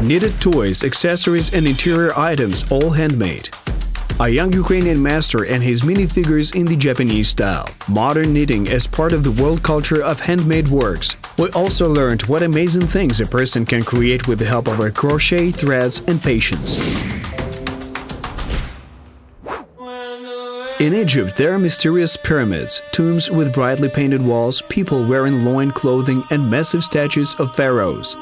Knitted toys, accessories and interior items, all handmade. A young Ukrainian master and his minifigures in the Japanese style. Modern knitting as part of the world culture of handmade works. We also learned what amazing things a person can create with the help of our crochet, threads and patience. In Egypt, there are mysterious pyramids, tombs with brightly painted walls, people wearing loin clothing and massive statues of pharaohs.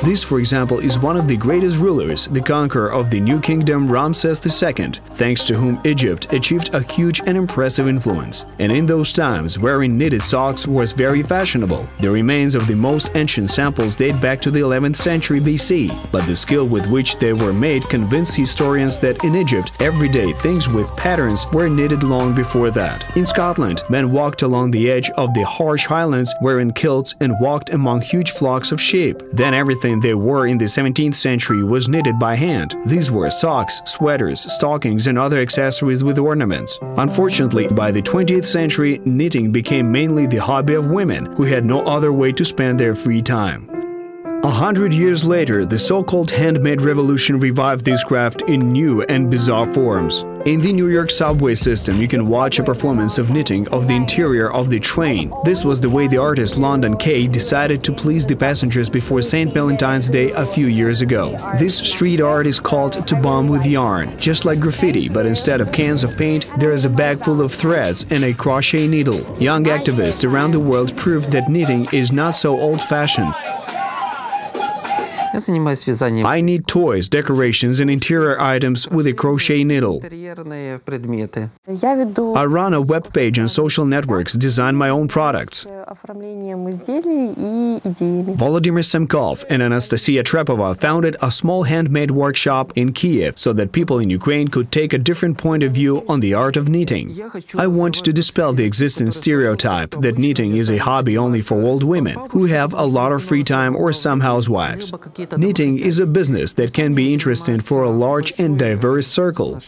This, for example, is one of the greatest rulers, the conqueror of the new kingdom Ramses II, thanks to whom Egypt achieved a huge and impressive influence. And in those times, wearing knitted socks was very fashionable. The remains of the most ancient samples date back to the 11th century BC, but the skill with which they were made convinced historians that in Egypt, everyday things with patterns were knitted long before that. In Scotland, men walked along the edge of the harsh highlands wearing kilts and walked among huge flocks of sheep. Then everything they wore in the 17th century was knitted by hand. These were socks, sweaters, stockings and other accessories with ornaments. Unfortunately, by the 20th century, knitting became mainly the hobby of women, who had no other way to spend their free time. 100 years later, the so-called handmade revolution revived this craft in new and bizarre forms. In the New York subway system, you can watch a performance of knitting of the interior of the train. This was the way the artist London Kay decided to please the passengers before St. Valentine's Day a few years ago. This street art is called to bomb with yarn, just like graffiti, but instead of cans of paint, there is a bag full of threads and a crochet needle. Young activists around the world proved that knitting is not so old-fashioned. I knit toys, decorations and interior items with a crochet needle. I run a web page on social networks, design my own products. Volodymyr Semkov and Anastasia Trepova founded a small handmade workshop in Kiev so that people in Ukraine could take a different point of view on the art of knitting. I want to dispel the existing stereotype that knitting is a hobby only for old women who have a lot of free time or some housewives. Knitting is a business that can be interesting for a large and diverse circle.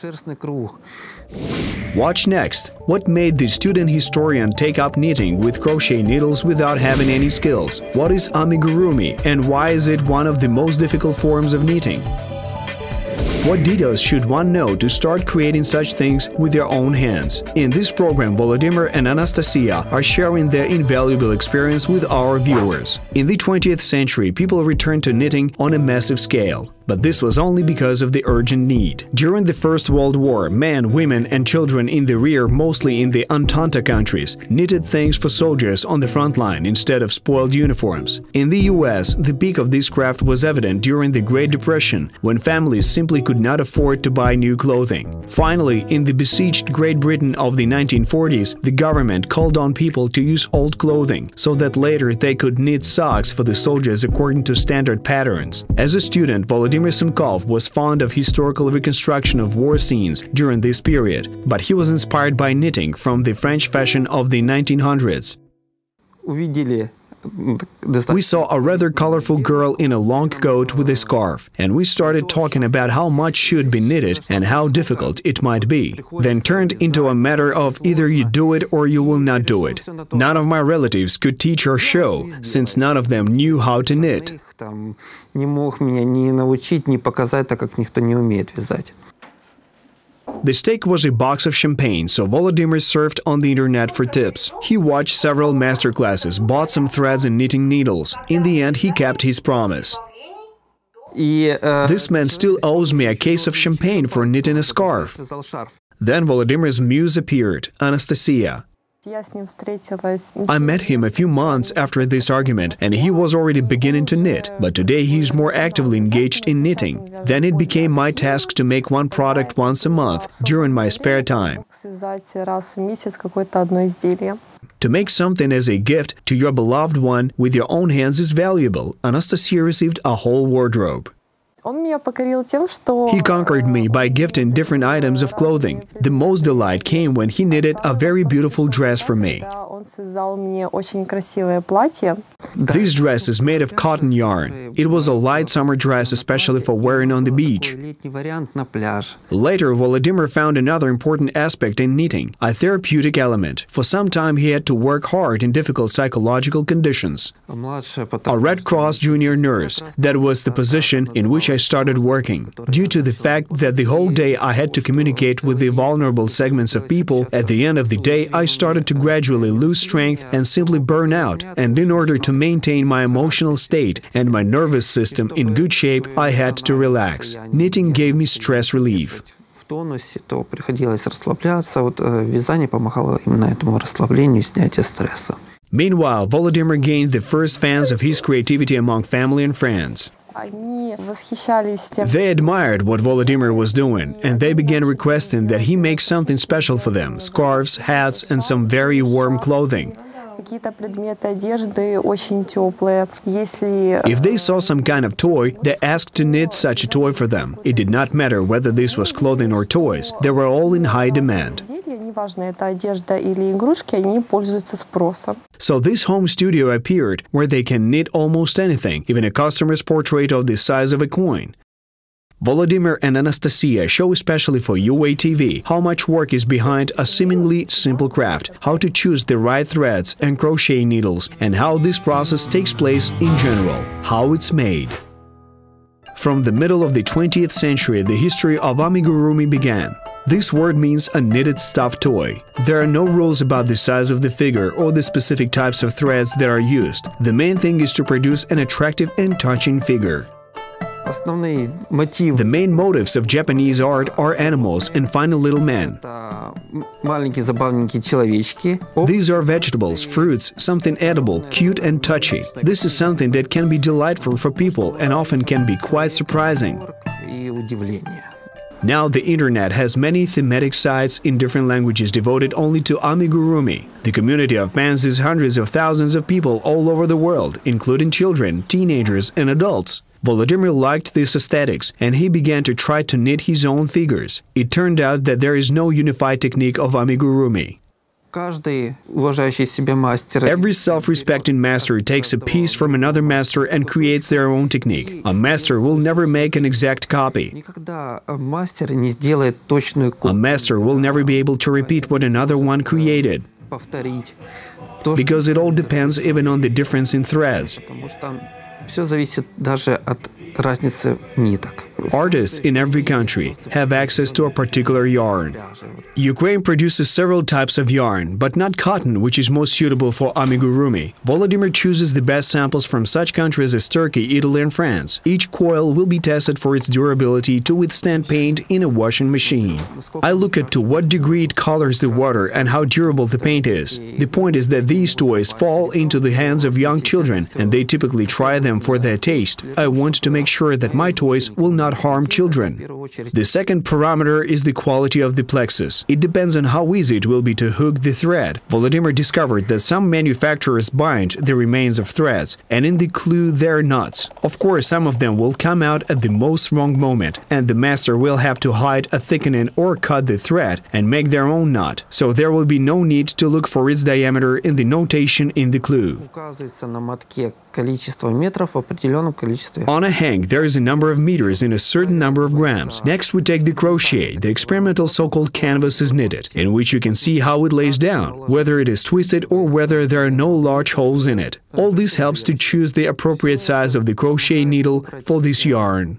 Watch next. What made the student historian take up knitting with crochet needles without having any skills? What is amigurumi and why is it one of the most difficult forms of knitting? What details should one know to start creating such things with their own hands? In this program, Volodymyr and Anastasia are sharing their invaluable experience with our viewers. In the 20th century, people returned to knitting on a massive scale. But this was only because of the urgent need. During the First World War, men, women and children in the rear, mostly in the Entente countries, knitted things for soldiers on the front line instead of spoiled uniforms. In the US, the peak of this craft was evident during the Great Depression, when families simply could not afford to buy new clothing. Finally, in the besieged Great Britain of the 1940s, the government called on people to use old clothing, so that later they could knit socks for the soldiers according to standard patterns. As a student, Volodymyr Semkov was fond of historical reconstruction of war scenes during this period, but he was inspired by knitting from the French fashion of the 1900s. We saw a rather colorful girl in a long coat with a scarf, and we started talking about how much should be knitted and how difficult it might be. Then turned into a matter of either you do it or you will not do it. None of my relatives could teach or show, since none of them knew how to knit. The stake was a box of champagne, so Volodymyr surfed on the internet for tips. He watched several masterclasses, bought some threads and knitting needles. In the end, he kept his promise. This man still owes me a case of champagne for knitting a scarf. Then Volodymyr's muse appeared, Anastasia. I met him a few months after this argument, and he was already beginning to knit, but today he is more actively engaged in knitting. Then it became my task to make one product once a month, during my spare time. To make something as a gift to your beloved one with your own hands is valuable. Anastasia received a whole wardrobe. He conquered me by gifting different items of clothing. The most delight came when he knitted a very beautiful dress for me. This dress is made of cotton yarn. It was a light summer dress especially for wearing on the beach. Later, Volodymyr found another important aspect in knitting, a therapeutic element. For some time he had to work hard in difficult psychological conditions. A Red Cross junior nurse, that was the position in which I started working. Due to the fact that the whole day I had to communicate with the vulnerable segments of people, at the end of the day I started to gradually lose strength and simply burn out, and in order to maintain my emotional state and my nervous system in good shape, I had to relax. Knitting gave me stress relief. То приходилось расслабляться. Вязание помогало именно этому расслаблению и снятию стресса. Meanwhile, Volodymyr gained the first fans of his creativity among family and friends. They admired what Volodymyr was doing, and they began requesting that he make something special for them: scarves, hats, and some very warm clothing. If they saw some kind of toy, they asked to knit such a toy for them. It did not matter whether this was clothing or toys, they were all in high demand. So this home studio appeared, where they can knit almost anything, even a customer's portrait of the size of a coin. Volodymyr and Anastasia show especially for UATV how much work is behind a seemingly simple craft, how to choose the right threads and crochet needles, and how this process takes place in general, how it's made. From the middle of the 20th century, the history of amigurumi began. This word means a knitted stuffed toy. There are no rules about the size of the figure or the specific types of threads that are used. The main thing is to produce an attractive and touching figure. The main motives of Japanese art are animals and funny little men. These are vegetables, fruits, something edible, cute and touchy. This is something that can be delightful for people and often can be quite surprising. Now the internet has many thematic sites in different languages devoted only to amigurumi. The community of fans is hundreds of thousands of people all over the world, including children, teenagers and adults. Volodymyr liked this aesthetics, and he began to try to knit his own figures. It turned out that there is no unified technique of amigurumi. Every self-respecting master takes a piece from another master and creates their own technique. A master will never make an exact copy. A master will never be able to repeat what another one created, because it all depends even on the difference in threads. Artists in every country have access to a particular yarn. Ukraine produces several types of yarn, but not cotton, which is most suitable for amigurumi. Volodymyr chooses the best samples from such countries as Turkey, Italy and France. Each coil will be tested for its durability to withstand paint in a washing machine. I look at to what degree it colors the water and how durable the paint is. The point is that these toys fall into the hands of young children, and they typically try them for their taste. I want to make sure that my toys will not harm children. The second parameter is the quality of the plexus. It depends on how easy it will be to hook the thread. Volodymyr discovered that some manufacturers bind the remains of threads, and in the clue there are knots. Of course, some of them will come out at the most wrong moment, and the master will have to hide a thickening or cut the thread and make their own knot, so there will be no need to look for its diameter in the notation in the clue. On a hank, there is a number of meters in a certain number of grams. Next, we take the crochet. The experimental so-called canvas is knitted, in which you can see how it lays down, whether it is twisted or whether there are no large holes in it. All this helps to choose the appropriate size of the crochet needle for this yarn.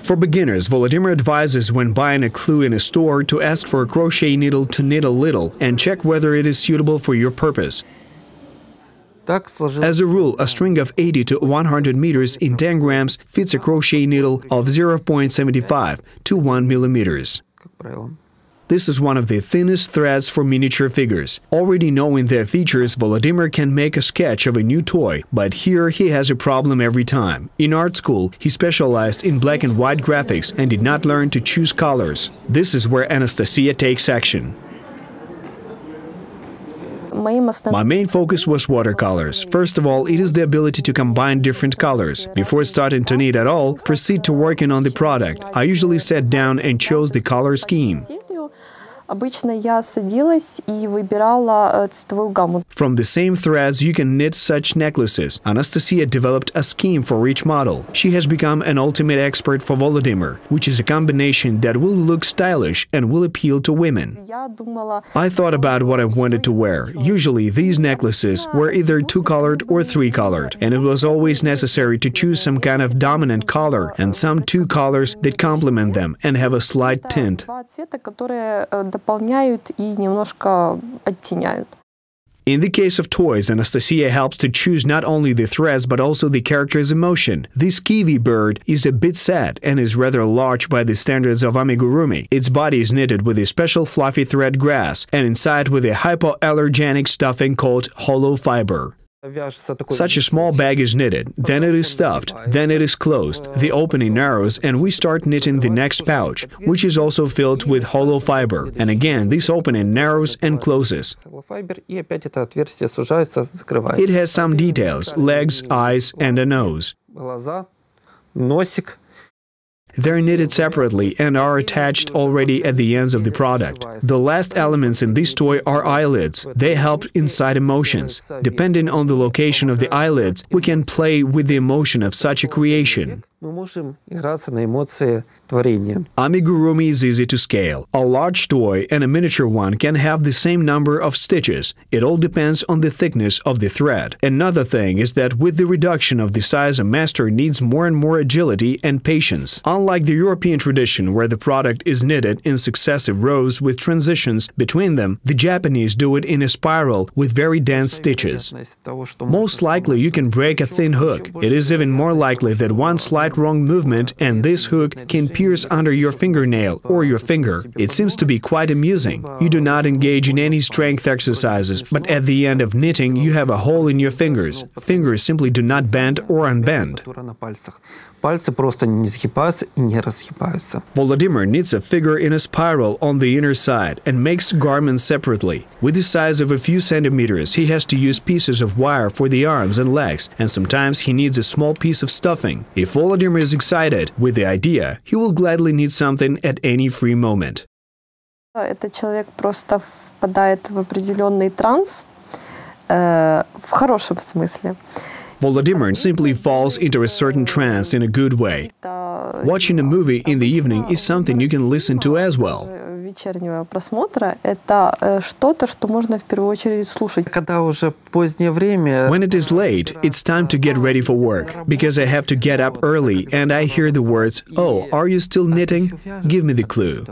For beginners, Volodymyr advises when buying a clue in a store to ask for a crochet needle to knit a little and check whether it is suitable for your purpose. As a rule, a string of 80 to 100 meters in 10 grams fits a crochet needle of 0.75 to 1 millimeters. This is one of the thinnest threads for miniature figures. Already knowing their features, Volodymyr can make a sketch of a new toy, but here he has a problem every time. In art school, he specialized in black and white graphics and did not learn to choose colors. This is where Anastasia takes action. My main focus was watercolors. First of all, it is the ability to combine different colors. Before starting to knit at all, proceed to working on the product. I usually sat down and chose the color scheme. Обычно я садилась и выбирала цветовую гамму. From the same threads, you can knit such necklaces. Anastasia developed a scheme for each model. She has become an ultimate expert for Volodymyr, which is a combination that will look stylish and will appeal to women. I thought about what I wanted to wear. Usually, these necklaces were either two-colored or three-colored, and it was always necessary to choose some kind of dominant color and some two colors that complement them and have a slight tint. Дополняют и немножко оттеняют. In the case of toys, Anastasia helps to choose not only the threads but also the character's emotion. This kiwi bird is a bit sad and is rather large by the standards of amigurumi. Its body is knitted with a special fluffy thread grass and inside with a hypoallergenic stuffing called hollow fiber. Such a small bag is knitted, then it is stuffed, then it is closed, the opening narrows, and we start knitting the next pouch, which is also filled with hollow fiber, and again this opening narrows and closes. It has some details, legs, eyes, and a nose. They're knitted separately and are attached already at the ends of the product. The last elements in this toy are eyelids. They help incite emotions. Depending on the location of the eyelids, we can play with the emotion of such a creation. Amigurumi is easy to scale. A large toy and a miniature one can have the same number of stitches. It all depends on the thickness of the thread. Another thing is that with the reduction of the size, a master needs more and more agility and patience. Unlike the European tradition, where the product is knitted in successive rows with transitions between them, the Japanese do it in a spiral with very dense stitches. Most likely you can break a thin hook. It is even more likely that one slight wrong movement and this hook can pierce under your fingernail or your finger. It seems to be quite amusing. You do not engage in any strength exercises, but at the end of knitting you have a hole in your fingers. Fingers simply do not bend or unbend. Volodymyr knits a figure in a spiral on the inner side and makes garments separately. With the size of a few centimeters, he has to use pieces of wire for the arms and legs, and sometimes he needs a small piece of stuffing. If Volodymyr is excited with the idea, he will gladly knit something at any free moment. Этот человек просто впадает в определенный транс, в хорошем смысле. Volodymyr simply falls into a certain trance in a good way. Watching a movie in the evening is something you can listen to as well. Вечернего просмотра это что-то, что можно в первую очередь слушать. When it is late, it's time to get ready for work, because I have to get up early and I hear the words, "Oh, are you still knitting? Give me the clue."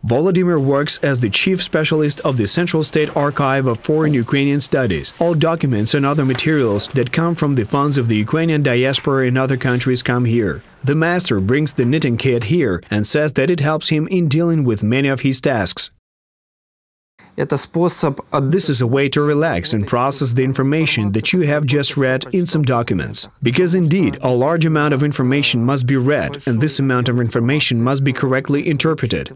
Volodymyr works as the chief specialist of the Central State Archive of Foreign Ukrainian Studies. All documents and other materials that come from the funds of the Ukrainian diaspora in other countries come here. The master brings the knitting kit here and says that it helps him in dealing with many of his tasks. This is a way to relax and process the information that you have just read in some documents. Because indeed, a large amount of information must be read, and this amount of information must be correctly interpreted,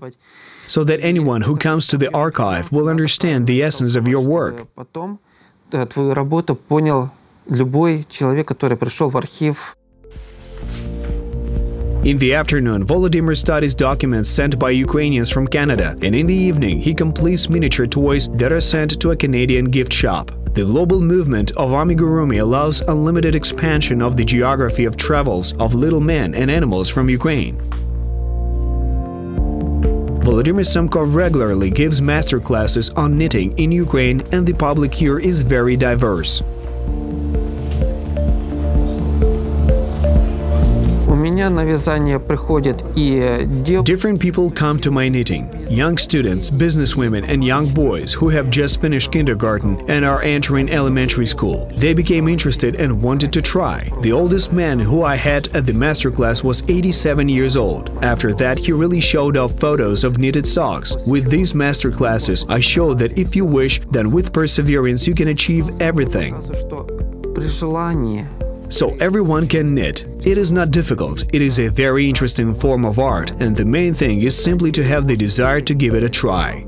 so that anyone who comes to the archive will understand the essence of your work. In the afternoon, Volodymyr studies documents sent by Ukrainians from Canada, and in the evening he completes miniature toys that are sent to a Canadian gift shop. The global movement of amigurumi allows unlimited expansion of the geography of travels of little men and animals from Ukraine. Volodymyr Samkov regularly gives master classes on knitting in Ukraine, and the public here is very diverse. Different people come to my knitting. Young students, businesswomen and young boys who have just finished kindergarten and are entering elementary school. They became interested and wanted to try. The oldest man who I had at the masterclass was 87 years old. After that, he really showed off photos of knitted socks. With these masterclasses, I show that if you wish, then with perseverance you can achieve everything. So everyone can knit. It is not difficult, it is a very interesting form of art, and the main thing is simply to have the desire to give it a try.